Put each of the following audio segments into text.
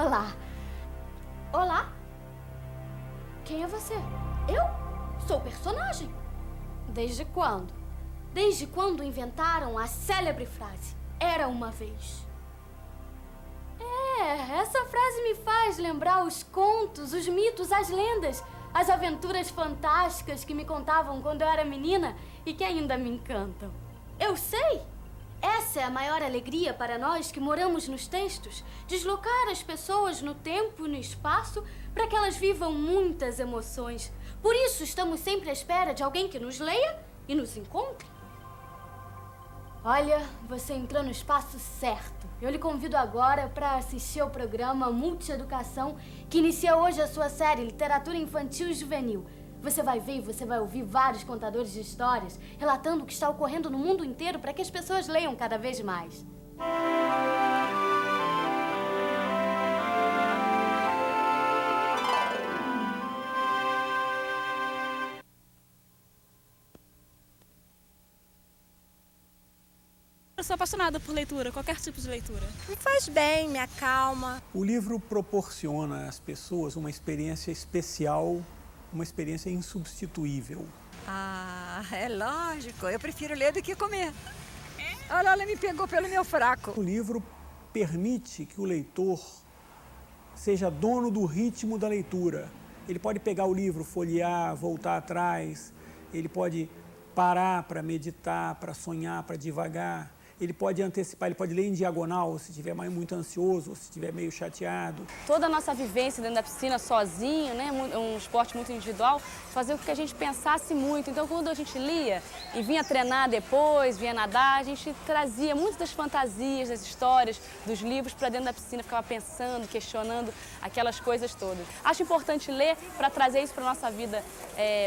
Olá. Olá? Quem é você? Eu? Sou o personagem. Desde quando? Desde quando inventaram a célebre frase, era uma vez. Essa frase me faz lembrar os contos, os mitos, as lendas, as aventuras fantásticas que me contavam quando eu era menina e que ainda me encantam. Eu sei! Essa é a maior alegria para nós que moramos nos textos, deslocar as pessoas no tempo e no espaço para que elas vivam muitas emoções. Por isso, estamos sempre à espera de alguém que nos leia e nos encontre. Olha, você entrou no espaço certo. Eu lhe convido agora para assistir ao programa Multieducação, que inicia hoje a sua série Literatura Infantil e Juvenil. Você vai ver e você vai ouvir vários contadores de histórias relatando o que está ocorrendo no mundo inteiro para que as pessoas leiam cada vez mais. Eu sou apaixonada por leitura, qualquer tipo de leitura. Me faz bem, me acalma. O livro proporciona às pessoas uma experiência especial, uma experiência insubstituível. Ah, é lógico. Eu prefiro ler do que comer. Olha, ela me pegou pelo meu fraco. O livro permite que o leitor seja dono do ritmo da leitura. Ele pode pegar o livro, folhear, voltar atrás, ele pode parar para meditar, para sonhar, para divagar. Ele pode antecipar, ele pode ler em diagonal, se estiver muito ansioso, se estiver meio chateado. Toda a nossa vivência dentro da piscina, sozinho, né, um esporte muito individual, fazia com que a gente pensasse muito. Então, quando a gente lia e vinha treinar depois, vinha nadar, a gente trazia muitas das fantasias, das histórias, dos livros para dentro da piscina, ficava pensando, questionando aquelas coisas todas. Acho importante ler para trazer isso para a nossa vida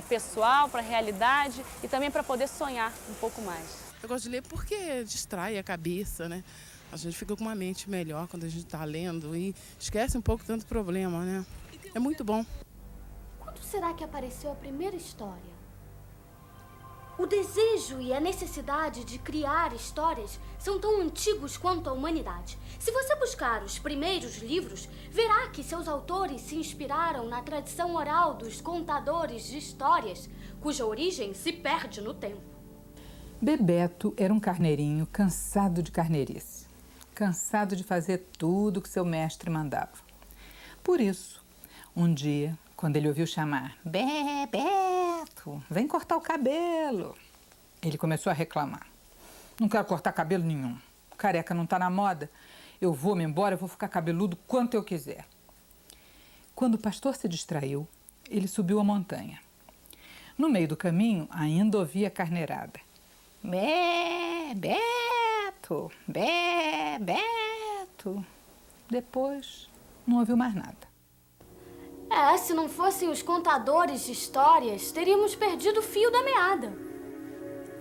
pessoal, para a realidade e também para poder sonhar um pouco mais. Eu gosto de ler porque distrai a cabeça, né? A gente fica com uma mente melhor quando a gente está lendo e esquece um pouco tanto problema, né? É muito bom. Quando será que apareceu a primeira história? O desejo e a necessidade de criar histórias são tão antigos quanto a humanidade. Se você buscar os primeiros livros, verá que seus autores se inspiraram na tradição oral dos contadores de histórias, cuja origem se perde no tempo. Bebeto era um carneirinho cansado de carneirice, cansado de fazer tudo que seu mestre mandava. Por isso, um dia, quando ele ouviu chamar, Bebeto, vem cortar o cabelo, ele começou a reclamar. Não quero cortar cabelo nenhum, careca não está na moda, eu vou-me embora, eu vou ficar cabeludo quanto eu quiser. Quando o pastor se distraiu, ele subiu a montanha. No meio do caminho, ainda ouvia a carneirada. Bebeto, Bebeto. Depois, não ouviu mais nada. Se não fossem os contadores de histórias, teríamos perdido o fio da meada.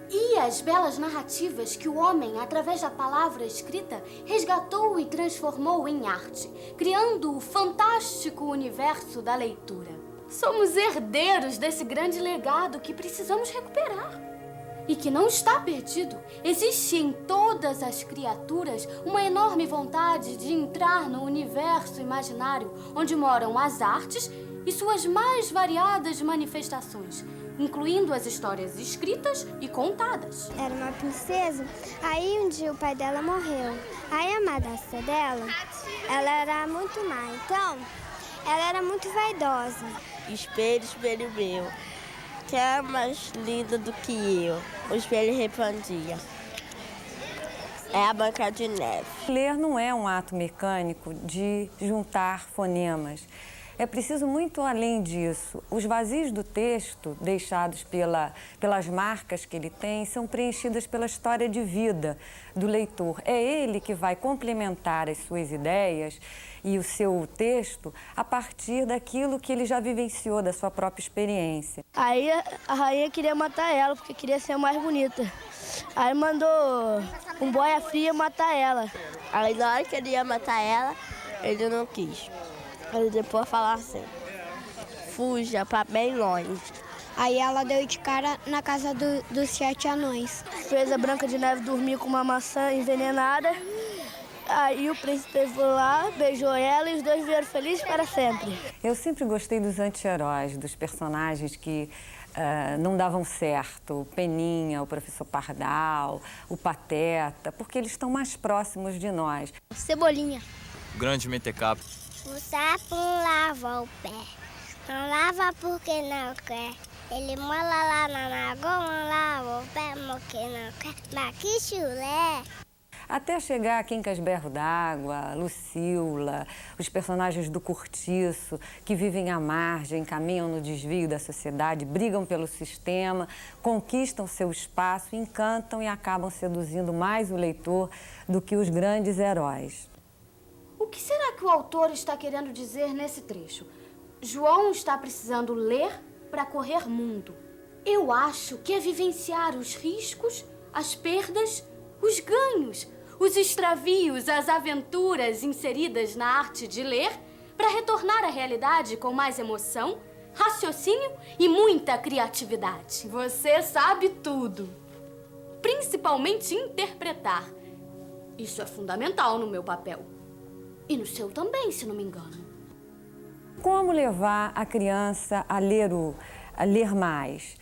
E as belas narrativas que o homem, através da palavra escrita, resgatou e transformou em arte, criando o fantástico universo da leitura. Somos herdeiros desse grande legado que precisamos recuperar. E que não está perdido. Existe em todas as criaturas uma enorme vontade de entrar no universo imaginário onde moram as artes e suas mais variadas manifestações, incluindo as histórias escritas e contadas. Era uma princesa, aí um dia o pai dela morreu. Aí a madrasta dela, ela era muito má, então ela era muito vaidosa. Espelho, espelho meu, que é mais linda do que eu. O espelho respondia. É a Branca de Neve. Ler não é um ato mecânico de juntar fonemas. É preciso muito além disso. Os vazios do texto, deixados pelas marcas que ele tem, são preenchidas pela história de vida do leitor. É ele que vai complementar as suas ideias e o seu texto a partir daquilo que ele já vivenciou, da sua própria experiência. Aí a rainha queria matar ela, porque queria ser mais bonita. Aí mandou um boia fria matar ela. Aí na hora que ele ia matar ela, ele não quis. Aí depois falar assim, fuja pra bem longe. Aí ela deu de cara na casa dos 7 anões. Fez a Branca de Neve dormir com uma maçã envenenada. Aí o príncipe foi lá, beijou ela e os dois viveram felizes para sempre. Eu sempre gostei dos anti-heróis, dos personagens que não davam certo. O Peninha, o Professor Pardal, o Pateta, porque eles estão mais próximos de nós. Cebolinha. O grande Mentecap. O sapo lava o pé, não lava porque não quer. Ele mola lá na lagoa, lava o pé porque não quer. Mas que chulé! Até chegar a Quincas Berro d'Água, Lucila, os personagens do Cortiço, que vivem à margem, caminham no desvio da sociedade, brigam pelo sistema, conquistam seu espaço, encantam e acabam seduzindo mais o leitor do que os grandes heróis. O que será que o autor está querendo dizer nesse trecho? João está precisando ler para correr mundo. Eu acho que é vivenciar os riscos, as perdas, os ganhos, os extravios, as aventuras inseridas na arte de ler para retornar à realidade com mais emoção, raciocínio e muita criatividade. Você sabe tudo, principalmente interpretar. Isso é fundamental no meu papel. E no seu também, se não me engano. Como levar a criança a ler mais?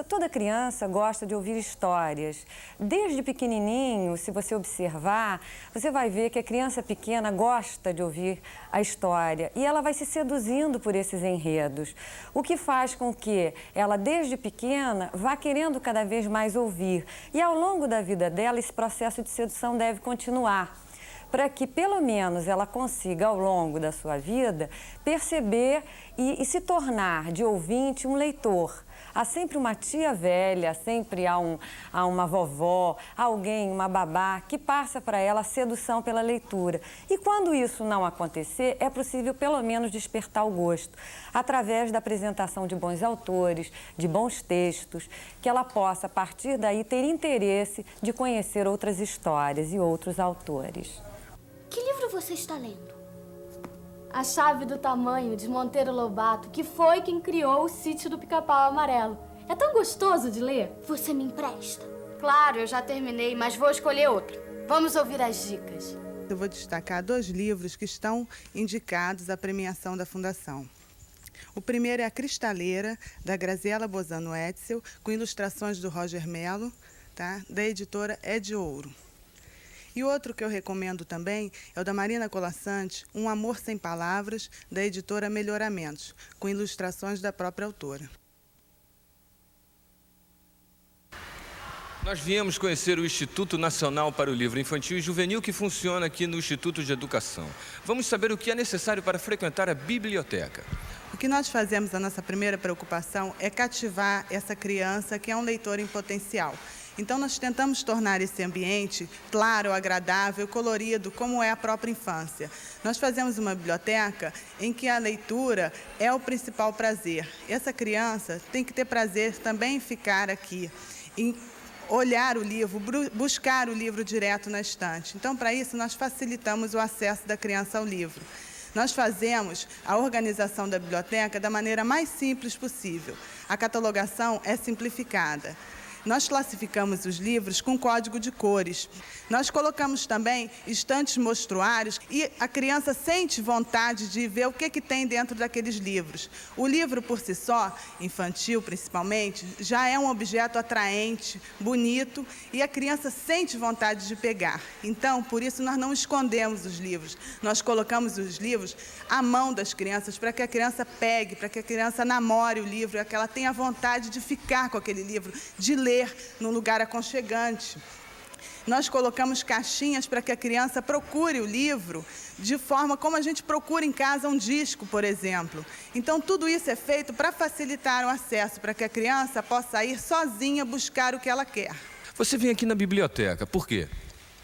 Toda criança gosta de ouvir histórias. Desde pequenininho, se você observar, você vai ver que a criança pequena gosta de ouvir a história e ela vai se seduzindo por esses enredos, o que faz com que ela, desde pequena, vá querendo cada vez mais ouvir. E ao longo da vida dela, esse processo de sedução deve continuar, para que, pelo menos, ela consiga, ao longo da sua vida, perceber e se tornar, de ouvinte, um leitor. Há sempre uma tia velha, sempre há uma vovó, alguém, uma babá, que passa para ela a sedução pela leitura. E quando isso não acontecer, é possível, pelo menos, despertar o gosto, através da apresentação de bons autores, de bons textos, que ela possa, a partir daí, ter interesse de conhecer outras histórias e outros autores. Que livro você está lendo? A Chave do Tamanho, de Monteiro Lobato, que foi quem criou o Sítio do Pica-Pau Amarelo. É tão gostoso de ler. Você me empresta? Claro, eu já terminei, mas vou escolher outro. Vamos ouvir as dicas. Eu vou destacar 2 livros que estão indicados à premiação da Fundação. O primeiro é A Cristaleira, da Graziela Bozano Etzel, com ilustrações do Roger Mello, tá? Da editora É de Ouro. E outro que eu recomendo também é o da Marina Colaçante, Um Amor Sem Palavras, da editora Melhoramentos, com ilustrações da própria autora. Nós viemos conhecer o Instituto Nacional para o Livro Infantil e Juvenil, que funciona aqui no Instituto de Educação. Vamos saber o que é necessário para frequentar a biblioteca. O que nós fazemos, a nossa primeira preocupação, é cativar essa criança que é um leitor em potencial. Então, nós tentamos tornar esse ambiente claro, agradável, colorido, como é a própria infância. Nós fazemos uma biblioteca em que a leitura é o principal prazer. Essa criança tem que ter prazer também em ficar aqui, em olhar o livro, buscar o livro direto na estante. Então, para isso, nós facilitamos o acesso da criança ao livro. Nós fazemos a organização da biblioteca da maneira mais simples possível. A catalogação é simplificada. Nós classificamos os livros com código de cores. Nós colocamos também estantes mostruários e a criança sente vontade de ver o que tem dentro daqueles livros. O livro, por si só, infantil principalmente, já é um objeto atraente, bonito, e a criança sente vontade de pegar. Então, por isso, nós não escondemos os livros. Nós colocamos os livros à mão das crianças para que a criança pegue, para que a criança namore o livro, para que ela tenha vontade de ficar com aquele livro, de ler num lugar aconchegante. Nós colocamos caixinhas para que a criança procure o livro de forma como a gente procura em casa um disco, por exemplo. Então, tudo isso é feito para facilitar o acesso, para que a criança possa ir sozinha buscar o que ela quer. Você vem aqui na biblioteca, por quê?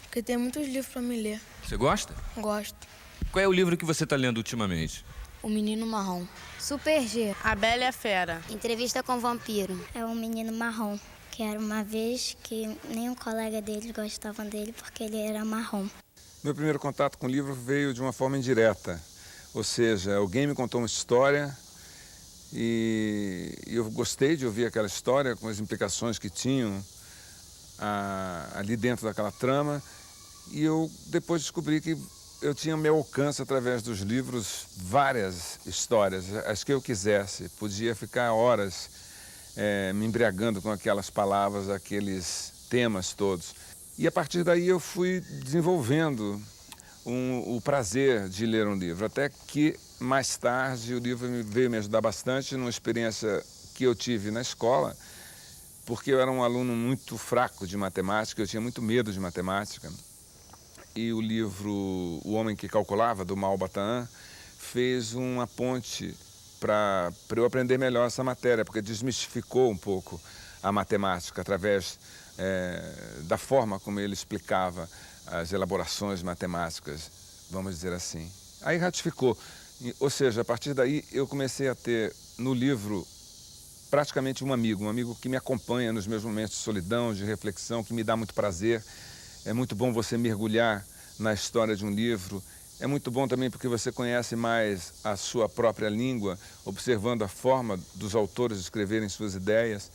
Porque tem muitos livros para me ler. Você gosta? Gosto. Qual é o livro que você está lendo ultimamente? O Menino Marrom. Super G. A Bela e a Fera. Entrevista com o Vampiro. É um menino marrom. Que era uma vez que nenhum colega dele gostava dele porque ele era marrom. Meu primeiro contato com o livro veio de uma forma indireta. Ou seja, alguém me contou uma história e eu gostei de ouvir aquela história com as implicações que tinham ali dentro daquela trama E eu depois descobri que eu tinha ao meu alcance, através dos livros, várias histórias, as que eu quisesse. Podia ficar horas me embriagando com aquelas palavras, aqueles temas todos. E a partir daí eu fui desenvolvendo o prazer de ler um livro, até que mais tarde o livro veio me ajudar bastante numa experiência que eu tive na escola, porque eu era um aluno muito fraco de matemática, eu tinha muito medo de matemática. E o livro O Homem que Calculava, do Mao Batahan, fez uma ponte para eu aprender melhor essa matéria, porque desmistificou um pouco a matemática através da forma como ele explicava as elaborações matemáticas, vamos dizer assim. Aí ratificou, ou seja, a partir daí eu comecei a ter no livro praticamente um amigo que me acompanha nos meus momentos de solidão, de reflexão, que me dá muito prazer. É muito bom você mergulhar na história de um livro. É muito bom também porque você conhece mais a sua própria língua, observando a forma dos autores escreverem suas ideias.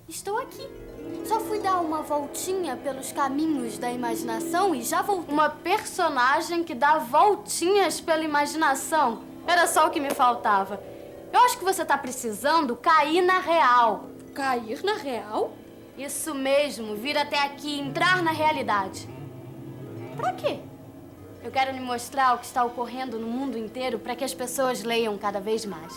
Estou aqui. Só fui dar uma voltinha pelos caminhos da imaginação e já voltei. Uma personagem que dá voltinhas pela imaginação. Era só o que me faltava. Eu acho que você tá precisando cair na real. Cair na real? Isso mesmo, vir até aqui, entrar na realidade. Pra quê? Eu quero lhe mostrar o que está ocorrendo no mundo inteiro para que as pessoas leiam cada vez mais.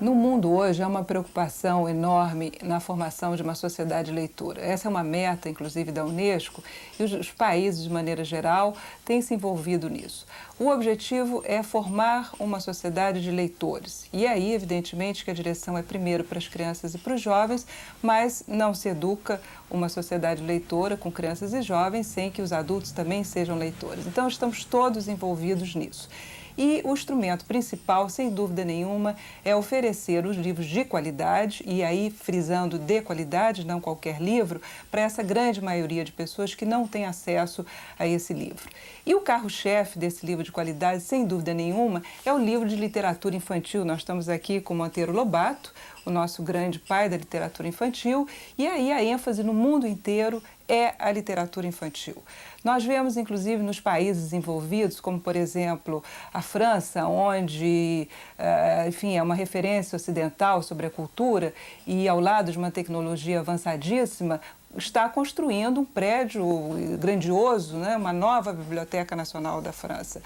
No mundo hoje há uma preocupação enorme na formação de uma sociedade leitora. Essa é uma meta, inclusive, da Unesco, e os países, de maneira geral, têm se envolvido nisso. O objetivo é formar uma sociedade de leitores. E aí, evidentemente, que a direção é primeiro para as crianças e para os jovens, mas não se educa uma sociedade leitora com crianças e jovens sem que os adultos também sejam leitores. Então, estamos todos envolvidos nisso. E o instrumento principal, sem dúvida nenhuma, é oferecer os livros de qualidade, e aí frisando de qualidade, não qualquer livro, para essa grande maioria de pessoas que não tem acesso a esse livro. E o carro-chefe desse livro de qualidade, sem dúvida nenhuma, é o livro de literatura infantil. Nós estamos aqui com Monteiro Lobato, o nosso grande pai da literatura infantil, e aí a ênfase no mundo inteiro é a literatura infantil. Nós vemos, inclusive, nos países desenvolvidos, como, por exemplo, a França, onde, enfim, é uma referência ocidental sobre a cultura e, ao lado de uma tecnologia avançadíssima, está construindo um prédio grandioso, né? Uma nova Biblioteca Nacional da França.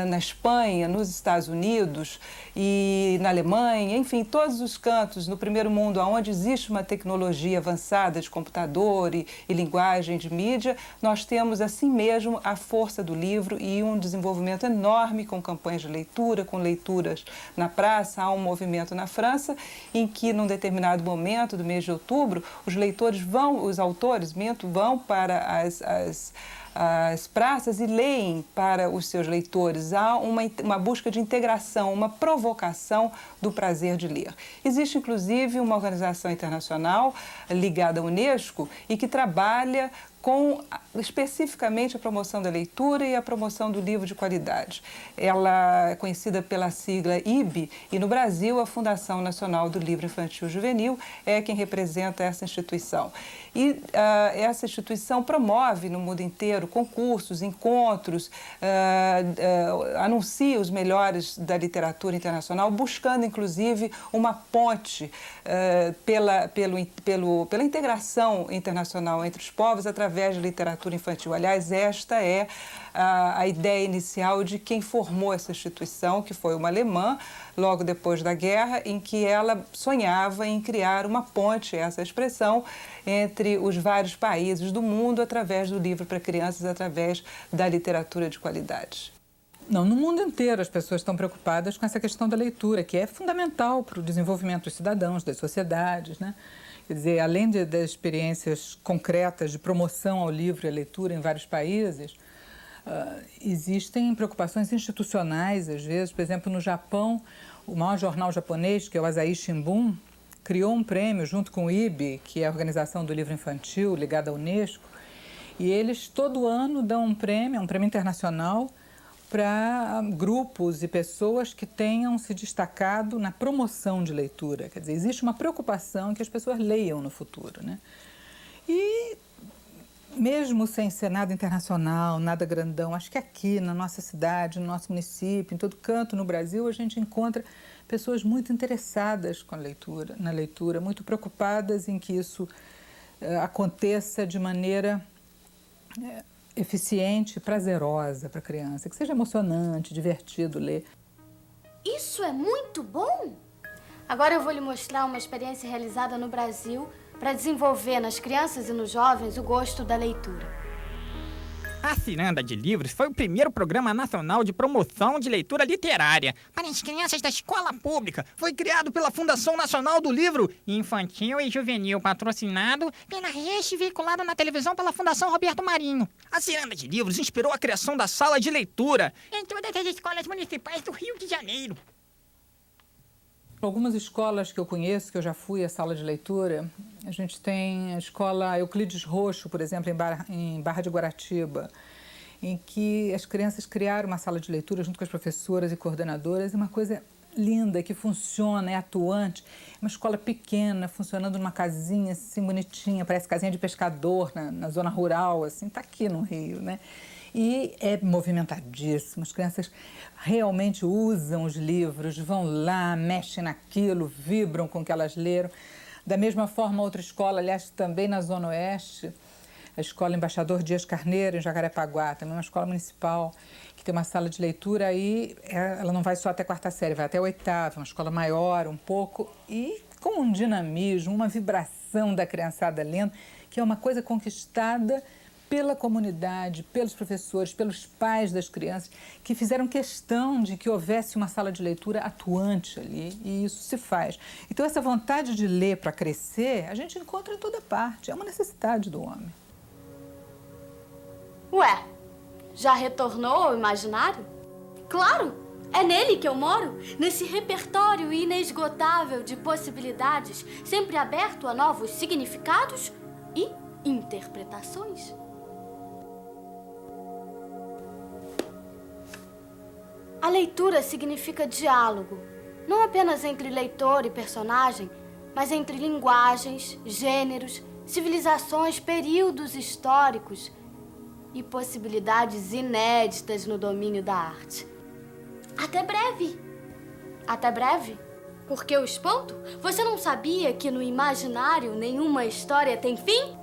Na Espanha, nos Estados Unidos e na Alemanha, enfim, todos os cantos no primeiro mundo onde existe uma tecnologia avançada de computador e linguagem de mídia, nós temos assim mesmo a força do livro e um desenvolvimento enorme com campanhas de leitura, com leituras na praça. Há um movimento na França em que, num determinado momento do mês de outubro, os autores vão para as praças e leem para os seus leitores. Há uma busca de integração, uma provocação do prazer de ler. Existe, inclusive, uma organização internacional ligada à Unesco e que trabalha com especificamente a promoção da leitura e a promoção do livro de qualidade. Ela é conhecida pela sigla IB e, no Brasil, a Fundação Nacional do Livro Infantil e Juvenil é quem representa essa instituição. E essa instituição promove no mundo inteiro concursos, encontros, anuncia os melhores da literatura internacional, buscando, inclusive, uma ponte pela integração internacional entre os povos através da literatura infantil. Aliás, esta é a ideia inicial de quem formou essa instituição, que foi uma alemã, logo depois da guerra, em que ela sonhava em criar uma ponte, essa expressão, entre os vários países do mundo através do livro para crianças, através da literatura de qualidade. Não, no mundo inteiro as pessoas estão preocupadas com essa questão da leitura, que é fundamental para o desenvolvimento dos cidadãos, das sociedades, né? Quer dizer, além das experiências concretas de promoção ao livro e à leitura em vários países, existem preocupações institucionais, às vezes. Por exemplo, no Japão, o maior jornal japonês, que é o Asahi Shimbun, criou um prêmio junto com o IB, que é a Organização do Livro Infantil, ligada à Unesco, e eles todo ano dão um prêmio internacional, para grupos e pessoas que tenham se destacado na promoção de leitura. Quer dizer, existe uma preocupação em que as pessoas leiam no futuro, né? E mesmo sem ser nada internacional, nada grandão, acho que aqui na nossa cidade, no nosso município, em todo canto no Brasil, a gente encontra pessoas muito interessadas com a leitura, na leitura, muito preocupadas em que isso aconteça de maneira eficiente e prazerosa para a criança, que seja emocionante, divertido ler. Isso é muito bom! Agora eu vou lhe mostrar uma experiência realizada no Brasil para desenvolver nas crianças e nos jovens o gosto da leitura. A Ciranda de Livros foi o primeiro programa nacional de promoção de leitura literária para as crianças da escola pública. Foi criado pela Fundação Nacional do Livro Infantil e Juvenil, patrocinado pela Rede, veiculado na televisão pela Fundação Roberto Marinho. A Ciranda de Livros inspirou a criação da sala de leitura em todas as escolas municipais do Rio de Janeiro. Algumas escolas que eu conheço, que eu já fui à sala de leitura, a gente tem a escola Euclides Roxo, por exemplo, em Barra de Guaratiba, em que as crianças criaram uma sala de leitura junto com as professoras e coordenadoras, uma coisa linda, que funciona, é atuante, é uma escola pequena, funcionando numa casinha assim bonitinha, parece casinha de pescador na zona rural, assim, tá aqui no Rio, né? E é movimentadíssimo, as crianças realmente usam os livros, vão lá, mexem naquilo, vibram com o que elas leram. Da mesma forma, outra escola, aliás, também na Zona Oeste, a Escola Embaixador Dias Carneiro, em Jacarepaguá, também uma escola municipal, que tem uma sala de leitura aí, ela não vai só até a 4ª série, vai até a 8ª, uma escola maior um pouco, e com um dinamismo, uma vibração da criançada lendo, que é uma coisa conquistada pela comunidade, pelos professores, pelos pais das crianças, que fizeram questão de que houvesse uma sala de leitura atuante ali, e isso se faz. Então, essa vontade de ler para crescer, a gente encontra em toda parte, é uma necessidade do homem. Ué, já retornou ao imaginário? Claro, é nele que eu moro, nesse repertório inesgotável de possibilidades, sempre aberto a novos significados e interpretações. A leitura significa diálogo, não apenas entre leitor e personagem, mas entre linguagens, gêneros, civilizações, períodos históricos e possibilidades inéditas no domínio da arte. Até breve! Até breve? Porque o espanto? Você não sabia que no imaginário nenhuma história tem fim?